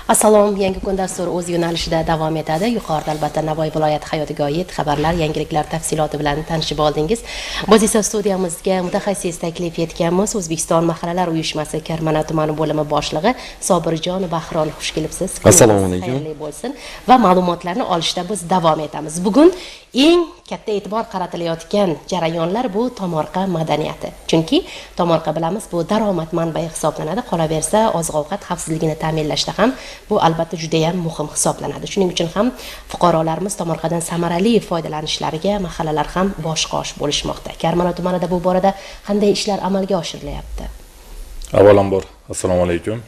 Assalom, yangi kun dasturi o'z yo'nalishida davom etadi. Yuqorida albatta Navoiy viloyati hayotiga oid xabarlar, yangiliklar tafsiloti bilan tanishib oldingiz. Biz esa studiyamizga mutaxassis taklif etganmiz. O'zbekiston mahallalar uyushmasi Karmana tumani bo'limi boshlig'i Sobirjon Bahron, xush kelibsiz. Assalomu alaykum. Xayrli bo'lsin va ma'lumotlarni olishda biz davom etamiz. Bugun eng katta e'tibor qaratilayotgan jarayonlar bu tomorqa madaniyati. Chunki tomorqa bilamiz, bu daromad manbai hisoblanadi. Qolaversa, oziq-ovqat xavfsizligini ta'minlashda ham bu albatta juda ham muhim hisoblanadi. Shuning uchun ham fuqarolarimiz tomorqadan samarali foydalanishlariga mahallalar ham bosh-qosh bo'lishmoqda. Karmana tumanida bu borada qanday ishlar amalga oshirilyapti? Avvalambor, assalomu alaykum.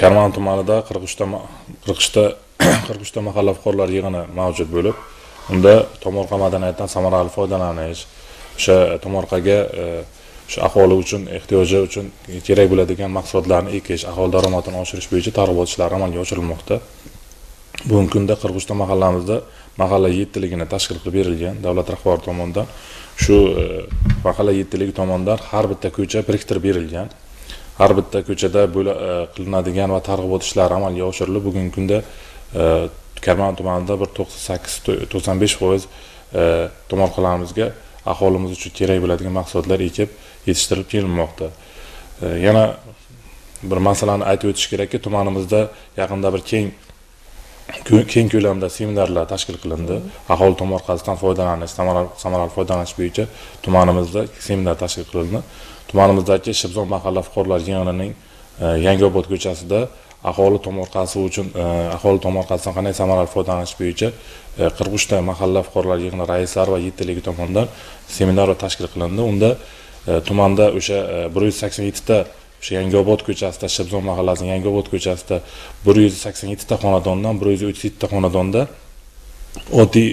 Karmana tumanida 43 ta mahalla fuqarolar yig'ini mavjud bo'lib, unda tomorqa madaniyatidan samarali foydalanish, o'sha tomorqaga shu aholi uchun ehtiyoji uchun kerak bo'ladigan mahsulotlarni ekish, aholi daromadini oshirish bo'yicha targ'ibot ishlari amalga oshirilmoqda. Bugungi kunda 43 ta mahallamizda mahalla 7ligini tashkil qilib berilgan davlat rahbari tomonidan. Shu mahalla 7ligi tomonidan har bitta ko'cha biriktirib berilgan. Har bitta ko'chada qilinadigan va targ'ibot ishlari amalga oshirilib, bugungi kunda Karmana tumanida bir 98-95% tomorqalarimizga aholimiz uchun kerak bo'ladigan mahsulotlar ekib yetishtirib kelinmoqda. Yana bir masalani aytib o'tish kerakki, tumanimizda yaqinda bir keng ko'lamda seminarlar tashkil qilindi. Aholi tomorqasidan foydalanish, samarali foydalanish bo'yicha tumanimizda seminar tashkil qilindi. Tumanimizdagi Shibzon mahalla fuqarolar yig'inining Yangiobod ko'chasida aholi tomorqasidan qanday samarali foydalanish bo'yicha 43 ta mahalla fuqarolar yig'ini raislari va 7ligi tomonidan seminar tashkil qilindi. Unda tumanda o'sha 187 ta o'sha Yangiobod ko'chasida, Shibzon mahallasining Yangiobod ko'chasida 187 ta xonadondan 137 ta xonadonda oddiy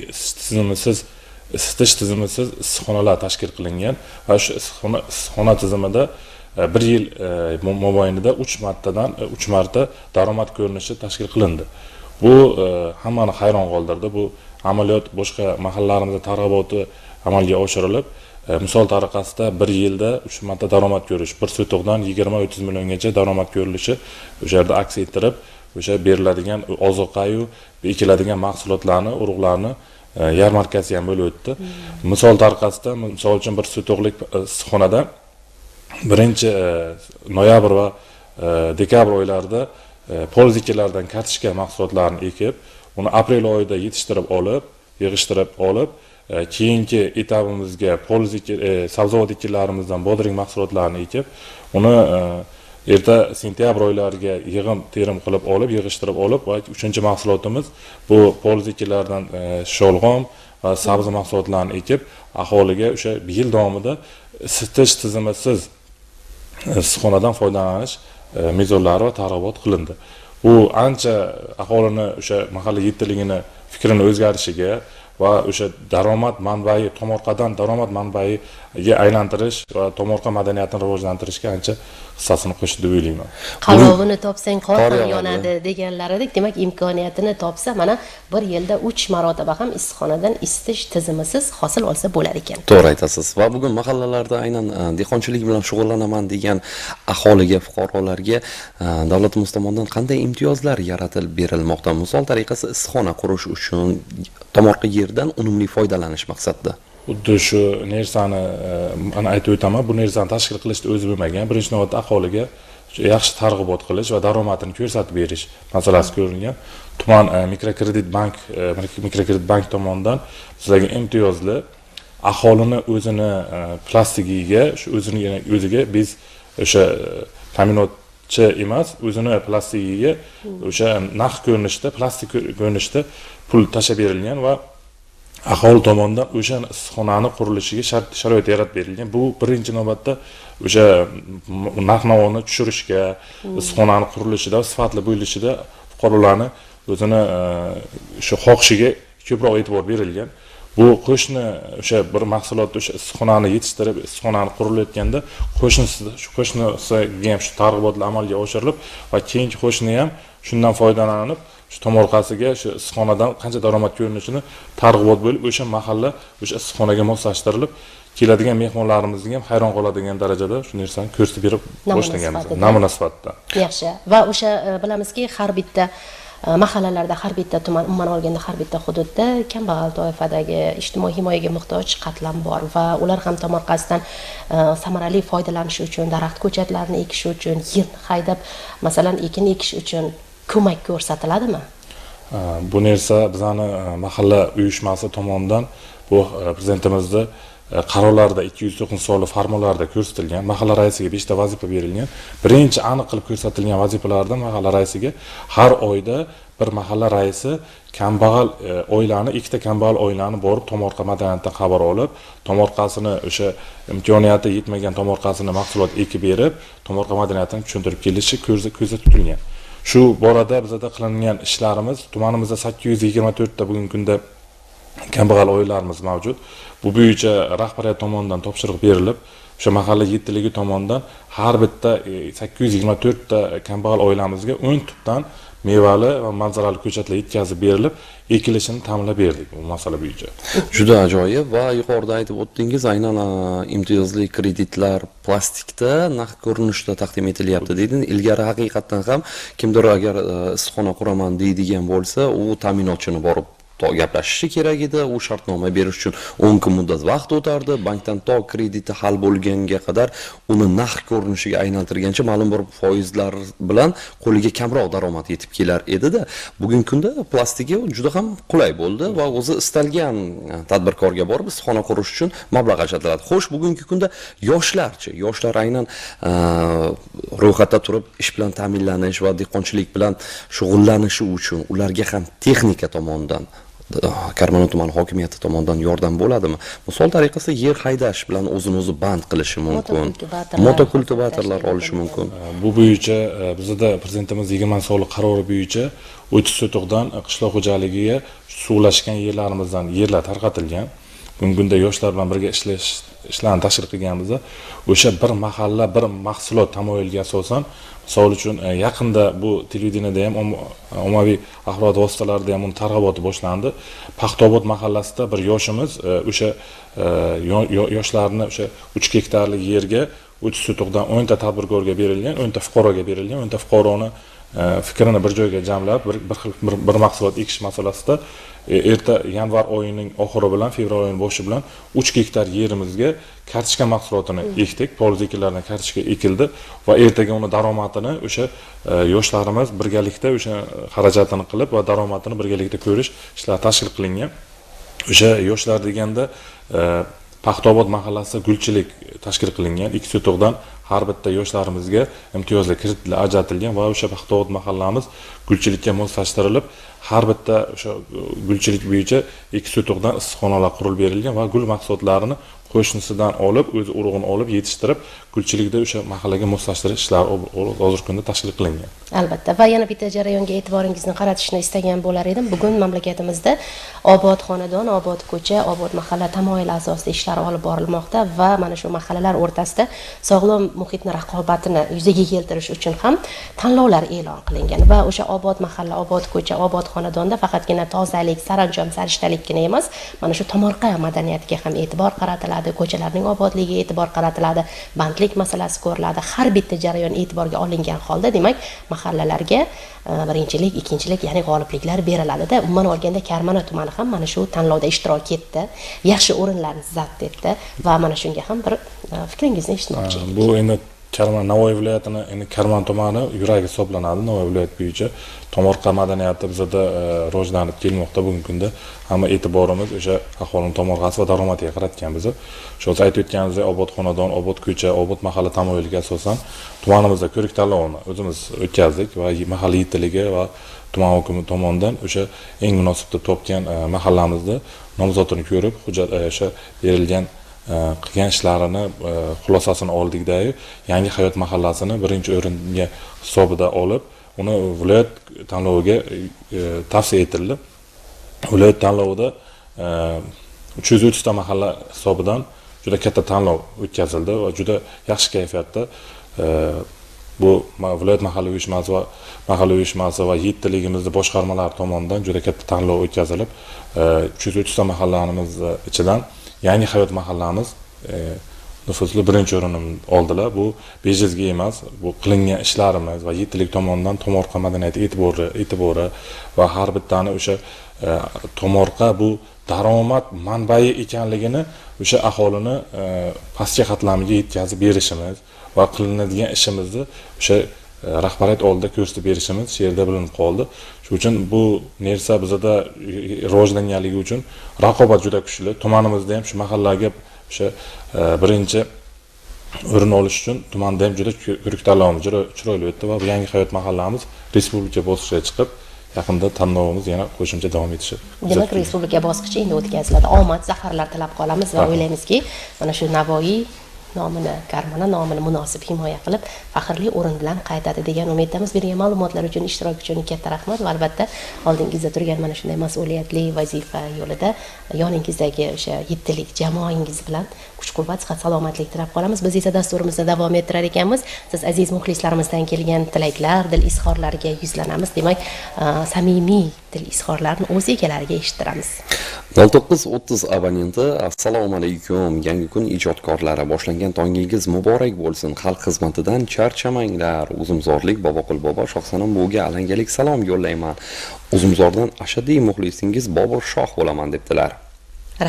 isitish tizimisiz issiqxonalar tashkil qilingan va shu issiqxona tizimida bir yil mobaynida 3 marta daromad ko'rinishi tashkil qilindi. Bu hammani hayron qoldirdi. Bu amaliyot boshqa mahallalarimizda targ'iboti amalga oshirilib, misol tariqasida bir yilda 3 marta daromad ko'rish, bir so'toqdan 20-30 milliongacha daromad ko'rilishi o'sha yerda aks ettirib, o'sha beriladigan ozuqa-yu ekiladigan mahsulotlarni, urug'larni yarmarkasi ham bo'lib o'tdi. Misol tariqasida, misol uchun bir so'toqlik issiqxonada 1-noyabr va dekabr oylarida polzikilardan kartoshka mahsulotlarini ekib, uni aprel oyida yig'ishtirib olib, keyingi etapimizga sabzavot ekinlarimizdan bodring mahsulotlarini ekib, uni erta sentyabr oylariga yig'im-terim qilib olib, yig'ishtirib olib, va 3-mahsulotimiz bu polzikilardan sholg'om va sabzi mahsulotlarini ekib, aholiga o'sha yil davomida isitish tizimisiz issiqxonadan foydalanish mezonlari va targ'ibot qilindi. Bu ancha aholini o'sha mahalla 7ligini fikrini o'zgarishiga va o'sha daromad manbai, tomorqadan daromad manbaiga aylantirish va tomorqa madaniyatini rivojlantirishga ancha hissasini qo'shdi deb o'ylayman. Qalovini topsang qor ham yonadi deganlaridek, demak imkoniyatini topsa, mana bir yilda 3 marotaba ham issiqxonadan isitish tizimisiz hosil olsa bo'lar ekan. To'g'ri aytasiz. Va bugun mahallalarda aynan dehqonchilik bilan shug'ullanaman degan aholiga, fuqarolarga davlatimiz tomonidan qanday imtiyozlar yaratilib berilmoqda? Misol tariqasi issiqxona qurish uchun tomorqa yerdan unumli foydalanish maqsadida. Xuddi shu narsani mana aytib o'taman, bu narsani tashkil qilishda o'zi bo'lmagan. Birinchi navbatda aholiga yaxshi targ'ibot qilish va daromadini ko'rsatib berish masalasi ko'rilgan. Tuman mikrokredit bank tomonidan sizlarga imtiyozli aholini o'zini plastikiga, shu o'ziga biz o'sha ta'minotchi emas, o'zini plastikiga o'sha naqd ko'rinishda, plastik ko'rinishda pul tashab berilgan va aholi tomonidan o'sha issiqxonani qurilishiga sharoit yaratib berilgan. Bu birinchi navbatda o'sha narx-navoni tushirishga, issiqxonani qurilishida, sifatli bo'lishida fuqarolarni o'zini shu xohishiga ko'proq e'tibor berilgan. Bu qo'shni o'sha bir mahsulotni o'sha issiqxonani yetishtirib, issiqxonani qurilayotganda qo'shnisiga ham shu targ'ibotlar amalga oshirilib va keyingi qo'shni ham shundan foydalanib, shu tomorqasiga shu issiqxonadan qancha daromad ko'rinishini targ'ibot bo'lib, o'sha mahalla o'sha issiqxonaga moslashtirilib, keladigan mehmonlarimizga ham hayron qoladigan darajada shu narsani ko'rsatib berib boshlaganmiz namuna sifatida. Yaxshi. Va o'sha bilamizki, har bitta mahallalarda, har bitta tuman, umuman olganda har bitta hududda kambag'al toifadagi ijtimoiy himoyaga muhtoj qatlam bor va ular ham tomorqasidan samarali foydalanish uchun, daraxt ko'chatlarini ekish uchun, yil haydab, masalan, ekin ekish uchun ko'mak ko'rsatiladimi? Bu narsa bizning mahalla uyushmasi tomonidan bu prezidentimizning qarorlarida 209 sonli farmonlarda ko'rsatilgan, mahalla raisiga 5 ta vazifa berilgan. Birinchi aniq qilib ko'rsatilgan vazifalardan mahalla raisiga har oyda bir mahalla raisi kambag'al oilani, ikkita kambag'al oilani borib tomorqa madaniyatdan xabar olib, tomorqasini o'sha imkoniyati yetmagan tomorqasini mahsulot ekib berib, tomorqa madaniyatini tushuntirib kelishi ko'zda tutilgan. Shu borada bizda qilingan ishlarimiz tumanimizda 824 ta bugungi kunda kambag'al oilalarimiz mavjud. Bu bo'yicha rahbariyat tomonidan topshiriq berilib, o'sha mahalla yettiligi tomonidan har bitta 824 ta kambag'al oilamizga 10 tubdan mevali va manzarali ko'chatlar yetkazib berilib, ekilishini ta'minlab berdik bu masala bo'yicha. Juda ajoyib va yuqorida aytib o'tdingiz, aynan imtiyozli kreditlar plastikda naqd ko'rinishda taqdim etilyapti dedingiz. Ilgari haqiqatan ham kimdir agar issiqxona quraman deydigan bo'lsa, u ta'minotchini borib gaplashishi kerak edi. U shartnoma berish uchun 10 kun muddat vaqt o'tardi. Bankdan to krediti hal bo'lganga qadar uni naqd ko'rinishiga aylantirgancha ma'lum bir foizlar bilan qo'liga kamroq daromad yetib kelar edi-da. Bugungi kunda plastiki juda ham qulay bo'ldi va o'zi istalgan tadbirkorga borib issiqxona qurish uchun mablag' ajratiladi. Xo'sh, bugungi kunda yoshlar aynan ro'yxatda turib ish bilan ta'minlanish va dehqonchilik bilan shug'ullanishi uchun ularga ham texnika tomonidan Karmana tuman hokimiyati tomonidan yordam bo'ladimi? Misol tariqasida yer haydash bilan o'zini-o'zi band qilishi mumkin. Motokultivatorlar olishi mumkin. Bu bo'yicha bizda prezidentimiz 20 sonli qarori bo'yicha 30 sotuqdan qishloq xo'jaligiga suvlashgan yerlarimizdan yerlar tarqatilgan. Bugungi kunda yoshlar bilan birga ishlarni tashkil qilganimizda o'sha bir mahalla, bir mahsulot tamoyiliga asosan, misol uchun yaqinda bu televideniyada ham, ommaviy axborot vositalarida ham uning targ'iboti boshlandi. Paxtaobod mahallasida bir yoshimiz o'sha yoshlarni o'sha 3 gektarlik yerga 30 sotuqdan 10 ta tadbirkorga berilgan, 10 ta fuqaroga berilgan, 10 ta fuqaroni fikrini bir joyga jamlab, bir mahsulot ekish masalasida erta yanvar oyining oxiri bilan fevral oyining boshi bilan 3 gektar yerimizga kartoshka mahsulotini ekdik. Poliz ekinlaridan kartoshka ekildi va ertaga uni daromadini o'sha yoshlarimiz birgalikda o'sha xarajatini qilib va daromadini birgalikda ko'rish ishlari tashkil qilingan. O'sha yoshlar deganda Paxtaobod mahallasida gulchilik tashkil qilingan. 2 sotuqdan har bitta yoshlarimizga imtiyozli kreditlar ajratilgan va o'sha Paxtaobod mahallamiz gulchilikka moslashtirilib, har bitta o'sha gulchilik bo'yicha 2 sotuqdan issiqxonalar qurilib berilgan va gul mahsulotlarini qo'shnisidan olib, o'zi urug'ini olib yetishtirib, gulchilikda o'sha mahallaga moslashtirish ishlari hozirgi kunda tashkil qilingan. Albatta, va yana bitta jarayonga e'tiboringizni qaratishni istagan bo'lar edim. Bugun mamlakatimizda obod xonadon, obod ko'cha, obod mahalla tamoyili asosida ishlar olib borilmoqda va mana shu mahallalar o'rtasida sog'lom muhitni raqobatini yuzaga keltirish uchun ham tanlovlar e'lon qilingan va o'sha obod mahalla, obod ko'cha, obod xonadonda faqatgina tozalik, saranjom, sarishtalikkina emas, mana shu tomorqa madaniyatiga ham e'tibor qaratiladi, ko'chalarning obodligiga e'tibor qaratiladi, bandlik masalasi ko'riladi. Har bitta jarayon e'tiborga olingan holda, demak, mahallalarga birinchilik, ikkinchilik, ya'ni g'olibliklar beriladi-da. Umuman olganda Karmana tumani ham mana shu tanlovda ishtirok etdi, yaxshi o'rinlarni zabt etdi va mana shunga ham bir fikringizni eshitmoqchi edik. Bu endi Karmana Navoiy viloyatining endi Karmana tumani yuragi hisoblanadi. Navoiy viloyati bo'yicha tomorqa madaniyati bizda rivojlanib kelmoqda. Bugungi kunda hamma e'tiborimiz o'sha aholining tomorqasi va daromadiga qaratgan biz. Shu aytib o'tganimizdek, obod xonadon, obod ko'cha, obod mahalla tamoyiliga asosan tumanimizda ko'rik tanlovini o'zimiz o'tkazdik va mahalla yettiligi va tuman hokimi tomonidan o'sha eng munosib deb topgan mahallamizni nomzodini ko'rib, hujjat o'sha berilgan qilgan ishlarini xulosasini oldikdagi Yangi hayot mahallasini birinchi o'ringa hisobida olib, uni viloyat tanloviga tavsiya etildi. Viloyat tanlovida 330 ta mahalla hisobidan juda katta tanlov o'tkazildi va juda yaxshi kayfiyatda bu viloyat mahalla uyushmasi va yettiligimizning boshqarmalari tomonidan juda katta tanlov o'tkazilib, 330 ta mahallanimiz ichidan Yangi hayot mahallamiz nüfusli birinchi o'rinni oldilar. Bu bejizga emas, bu qilingan ishlarimiz va yettilik tomonidan tomorqa madaniyati e'tibori va har bittani o'sha tomorqa bu daromad manbai ekanligini o'sha aholini pastki qatlamiga yetkazib berishimiz va qilinadigan ishimizni o'sha rahbariyat oldida ko'rsatib berishimiz shu yerda bilinib qoldi. Shuning uchun bu narsa bizda rivojlanganligi uchun raqobat juda kuchli. Tumanimizda ham shu mahallaga o'sha birinchi o'rin olish uchun tumanda ham juda ko'rik tanlovimiz chiroyli o'tdi va bu yangi hayot mahallamiz respublika bosqichiga chiqib, yaqinda tanlovimiz yana qo'shimcha davom etishi. Demak, respublika bosqichi endi o'tkaziladi. Omad, zafarlar tilab qolamiz va o'ylaymizki, mana shu Navoiy nomini, Karmana nomini munosib himoya qilib, faxrli o'rin bilan qaytadi degan umiddamiz. Bergan ma'lumotlar uchun, ishtirok uchun katta rahmat va albatta oldingizda turgan mana shunday mas'uliyatli vazifa yo'lida yoningizdagi o'sha yettilik jamoangiz bilan kuch-quvvat, sihat, salomatlik tilab qolamiz. Biz esa dasturimizni davom ettirar ekanmiz. Siz aziz muxlislarimizdan kelgan tilaklar, dil izhorlariga yuzlanamiz. Demak, samimiy dil izhorlarini o'z egalariga eshittiramiz. 09:30 abonenti: assalomu alaykum. Yangi kun ijodkorlari, boshlangan tongingiz muborak bo'lsin. Xalq xizmatidan charchamanglar. Uzumzorlik Boboqul bobo Shohsanam buviga alangalik salom yo'llayman. Uzumzordan ashaddiy muxlisingiz Bobur Shoh bo'laman debdilar.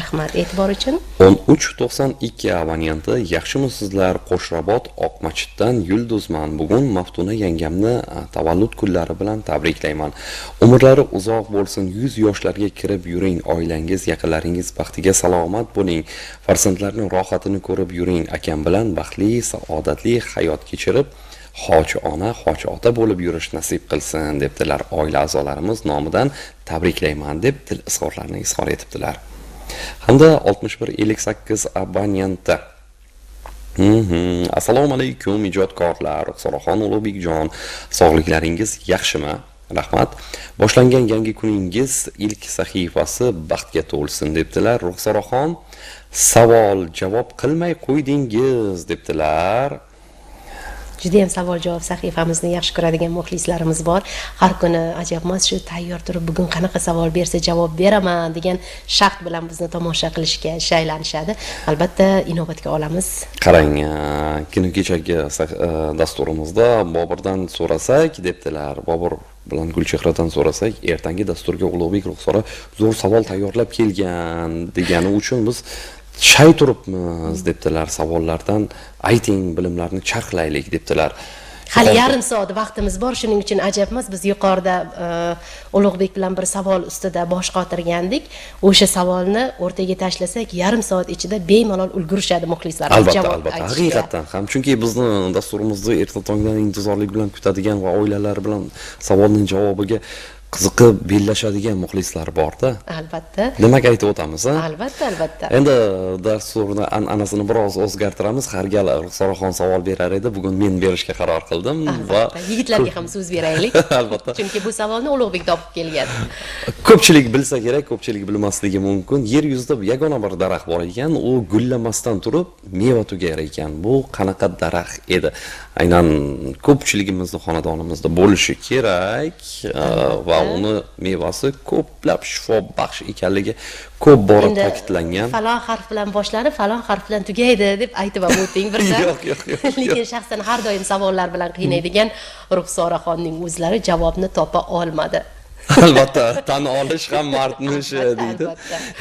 Rahmat e'tibor uchun. 1392 abonenti: yaxshimisizlar? Qo'shrabot Oqmachitdan Yulduzman. Bugun Maftuna yangamni tavallud kunlari bilan tabriklayman. Umrlari uzoq bo'lsin. 100 yoshlarga kirib yuring. Oilangiz, yaqinlaringiz baxtiga salomat bo'ling. Farzandlarning rohatini ko'rib yuring. Akam bilan baxtli, saodatli hayot kechirib, Hoji ona, Hoji ota bo'lib yurish nasib qilsin debdilar. Oila a'zolarimiz nomidan tabriklayman deb dil izhorlarini izhor etibdilar. Hamda 6158 abonenti: assalomu alaykum ijodkorlar, Ruxsoraxon Ulug'bekjon, sog'liklaringiz yaxshimi? Rahmat. Boshlangan yangi kuningiz ilk sahifasi baxtga to'lsin debdilar. Ruxsoraxon savol javob qilmay qo'ydingiz debdilar. Juda ham savol-javob sahifamizni yaxshi ko'radigan muxlislarimiz bor. Har kuni ajabmas shu tayyor turib bugun qanaqa savol bersa javob beraman degan shart bilan bizni tomosha qilishga shaylanishadi. Albatta inobatga olamiz. Qarang, kuni kechagi dasturimizda Boburdan so'rasak debdilar. Bobur bilan Gulchehradan so'rasak, ertangi dasturga Ulug'bek Ruxsora zo'r savol tayyorlab kelgan degani uchun biz shay turibmiz debdilar. Savollardan ayting, bilimlarni charxlaylik debdilar. Hali yarim soat vaqtimiz bor, shuning uchun ajab emas. Biz yuqorida Ulug'bek bilan bir savol ustida bosh qotirgandik. O'sha savolni o'rtaga tashlasak, yarim soat ichida bemalol ulgurishadi muxlislarimiz javob albatta, haqiqatan ham. Chunki bizni dasturimizni erta tongdan intizorlik bilan kutadigan va oilalari bilan savolning javobiga qiziqib bellashadigan muxlislar bor-da. Albatta. Demak, aytib o'tamiz, ha? Albatta. Endi dasturni an'anasini biroz o'zgartiramiz. Har gal Ruxsoraxon savol berar edi, bugun men berishga qaror qildim va yigitlarga ham so'z beraylik. Albatta. Chunki bu savolni Ulug'bek topib kelgan. Ko'pchilik bilsa kerak, ko'pchilik bilmasligi mumkin. Yer yuzida yagona bir daraxt bor ekan, u gullamasdan turib meva tugar ekan. Bu qanaqa daraxt edi? Aynan ko'pchiligimizning xonadonimizda bo'lishi kerak va uni mevasi ko'plab shifobaxsh ekanligi ko'p bora ta'kidlangan. Falon harf bilan boshlanib, falon harf bilan tugaydi deb aytib o'ting birda. Yo'q. Lekin shaxsan har doim savollar bilan qiynaydigan Ruxsoraxonning o'zlari javobni topa olmadi. Albatta, tan olish ham mardning ishi deydi.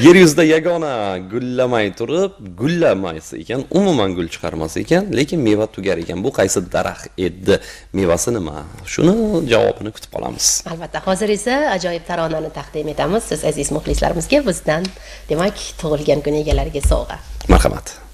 Yer yuzida yagona gullamay turib, gullamaysi ekan, umuman gul chiqarmas ekan, lekin meva tugar ekan. Bu qaysi daraxt edi? Mevasi nima? Shuni javobini kutib qolamiz. Albatta, hozir esa ajoyib taronani taqdim etamiz siz aziz muxlislarimizga. Bizdan, demak, tug'ilgan kun egalariga sovg'a. Marhamat.